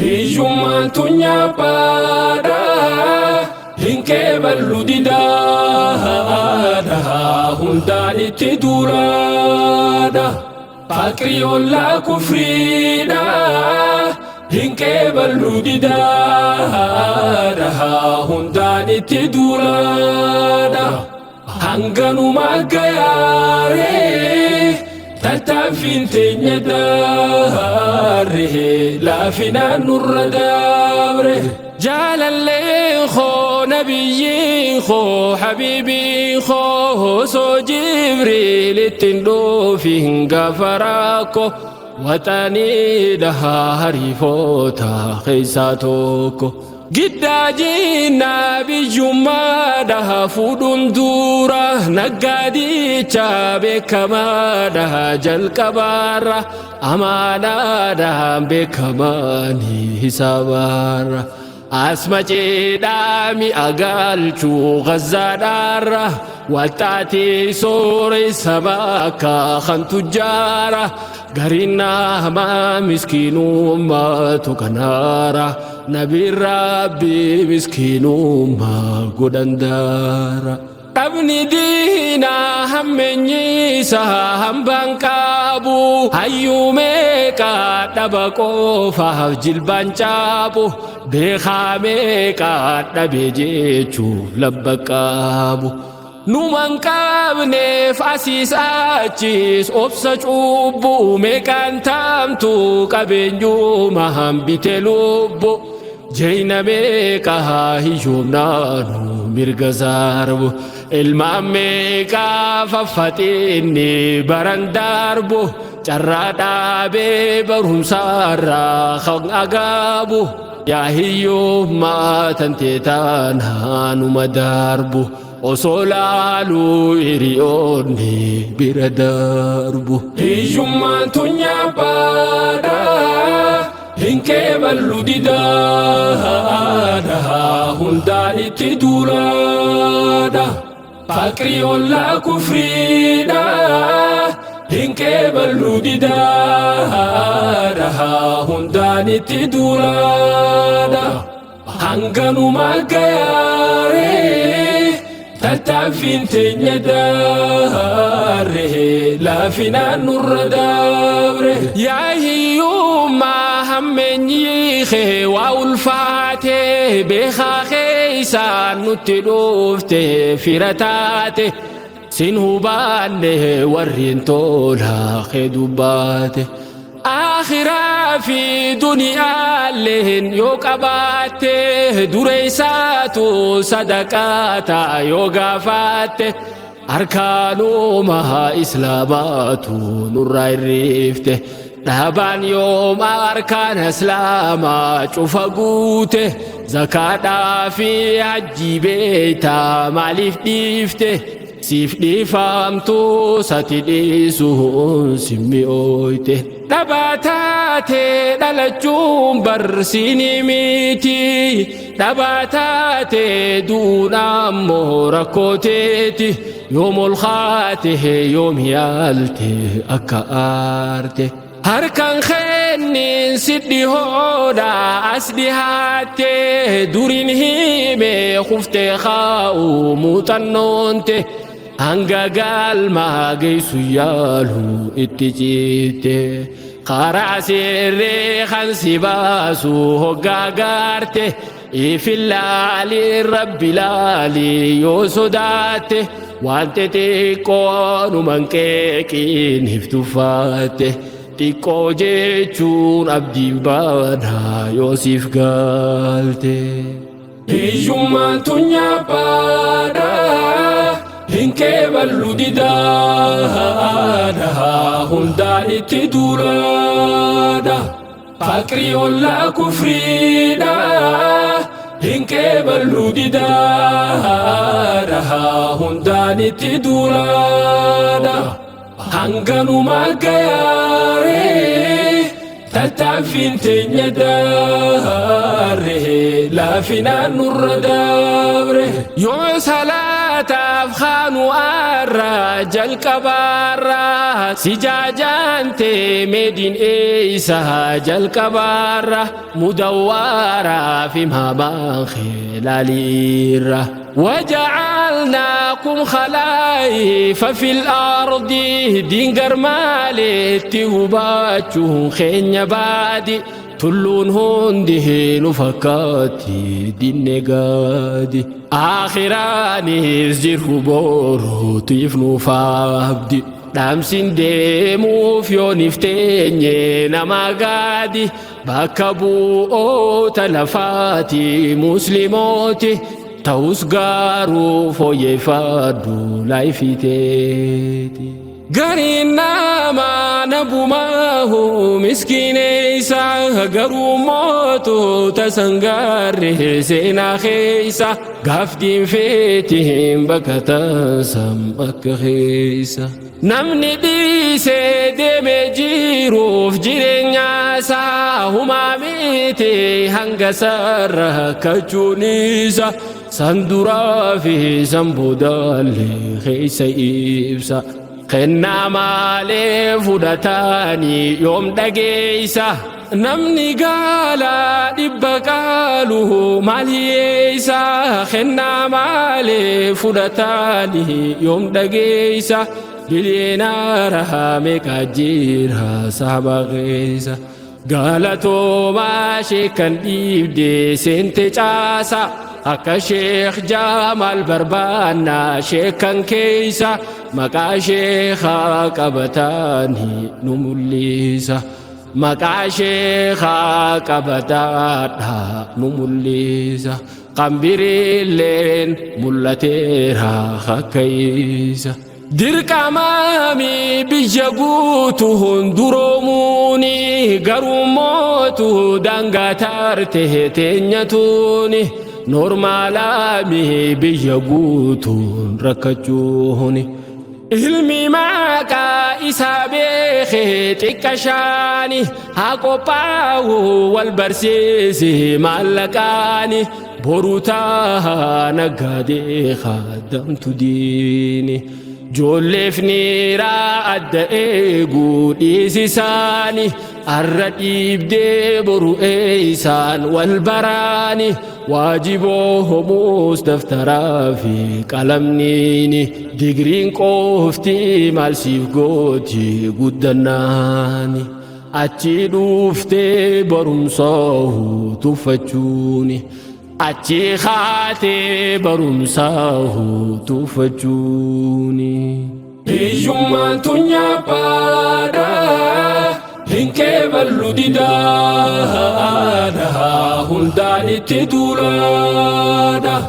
Hiyyummaan tunyaa baadaa hin qeeballu didaadha hundaan itti duraadha faqrii ollaa kufriidha hin qeeballu didaadha hundaan itti duraadha hanganumaa gayaaree tattaaffiin teenya daarree laafinaan nurra daabre jaalallee koo nabiyyiin koo habiibiin koo osoo jibriilittiin dhuufin gaafa rakkoo waxanii dhahaa hariifoota keessaa tokko Giddaajiin nabiyyummaadha fuudhuun dura naggaadicha beekamaadha jalqabaarra amaanaadhaan beekamaani hisaabaarra asma ceedhaa mi'a galchuu gazzaadhaarra walxaatii sooressa bakka kan tujjaara gariin hamaa miskiinummaatu kanaara Nabi Rabbi miskiinummaa godhandaara dhabni diina hammeenyiisa hambaan qabu hayyuu meeqaa dhaba qofaaf jilbaan caabu beekaa meeqaa dhabe jechuuf labba qabu numan qabneef asiis achis obsa cubbuu meeqaan taamtu qabeenyuma hambite lubbu Jayna meeqaa hiyyoomnaanu mirga zaarbu ilmaan meeqaa faffaxinni baran darbu carraa dhaabee barumsaarraa kan agaabu yaa hiyyoommaa tantee taanaanuma darbu osoo laaluu hiriyoonni bira darbu hiyyummaan tunyaa baadaa hin qeeballu didaadha hundaan itti duraadha faqrii ollaa kufriidha hin qeeballu didaadha hundaan itti duraadha hanganumaa gayaaree tattaaffiin teenya daarree laafinaan nurra daabre yaa hiyyummaa hammeenyii kee waa ulfaate beekaa keeysaan nutti dhufte fira taate sin hubaanne warreen tolaa kee dubbaate akhiraa fi duniyaalleen yoo qabaatte dureessaatu sadaqaata yoo gaafaatte arkaanuma islaamaatu nurraa irreefte dhaabaan yooma arkaan islaamaa cufa guute zakaadhaa fi hajjii beeytaa maaliif dhiifte siif dhiifamtu sati dhiisuun simmi ooyte dhabaa taate dhalachuun barsiini miti dhabaa taate duunammoo rakkooteeti yoom ol kaate yoom yaalte akka aarte harkaan kennin sidhi hoodha as dhihaatte durin hime kufte kaa'u muuxannoonte hanga galmaa geessu yaalu itti ciite karaa sirree kan si baasu hoggaa gaarte ifillaali rabbi laali yoo sodaatte waan xixiqqoonuman qeeqiin hiftuffatte xiqqoo jechuun abdiin baanaa yoo siif galte hiyyummaan tunyaa baadaa hin qeeballu didaadha hundaan itti duraadha faqrii ollaa kufriidha hin qeeballu didaadha hundaan itti duraadha hanganumaa gayaaree tattaaffiin teenya daarree laafinaan nurra daabre yoo salaa تفخان الرجل كبارة سجاجانت مدين إيسا جل كبارة مدورة في مهبان خلاليرة وجعلناكم خلائف في الأرض دينجر مالي تهباتشو خين بادي تلون هنده نفكاتي دين قادي آخراني زجره بورو تيفنو فابدي دامسين ديمو فيو نفتيني نما قادي باكبو او تلفاتي مسلموتي توسقارو فوي فادو لايفيتيتي قرينا ما نبو ما هو مسكين إيسا قرو موتو تسنقاره سينا خيسا قافدين فيتهم بكتا سمك خيسا نمني دي سيدي مجيرو في جيرين ياسا هما ميتي هنگا سره كجونيسا سندورا في زنبودا اللي خيسا إبسا خنا مالي فودتاني يوم دقيسا نمني قالا دبقالو ماليسا خنا مالي فودتاني يوم دقيسا للينا رحامي كجيرها صحبا غيسا قالتو ماشي كان ديبدي سنتي جاسا أكا شيخ جامال بربانا شيخان كيسا مكا شيخا قبتاني نموليسا مكا شيخا قبتانها نموليسا قنبري اللين ملتيرها خكيسا ديرك أمامي بيجابوتو هندروموني قروموتو دانغا تارته تنيتوني نورمالامي بيجابوتو ركجوني علمي ماكا إسابي خيتك شاني هاكو باو والبرسيسي مالكاني بروتاها نقادي خدمت ديني جولفني راد ايغو ديساني الرديب دي برو ايسان والبراني واجبوه مستفترا في قلمنيني ديغرين قوفتي مالسيف قوتي قدناني أتي دوفتي برمصاه تفتشوني أتي خاتي برمصاه تفتشوني هيجوما تنيا بادا هنكي بلو ديدا هنداني تدولادا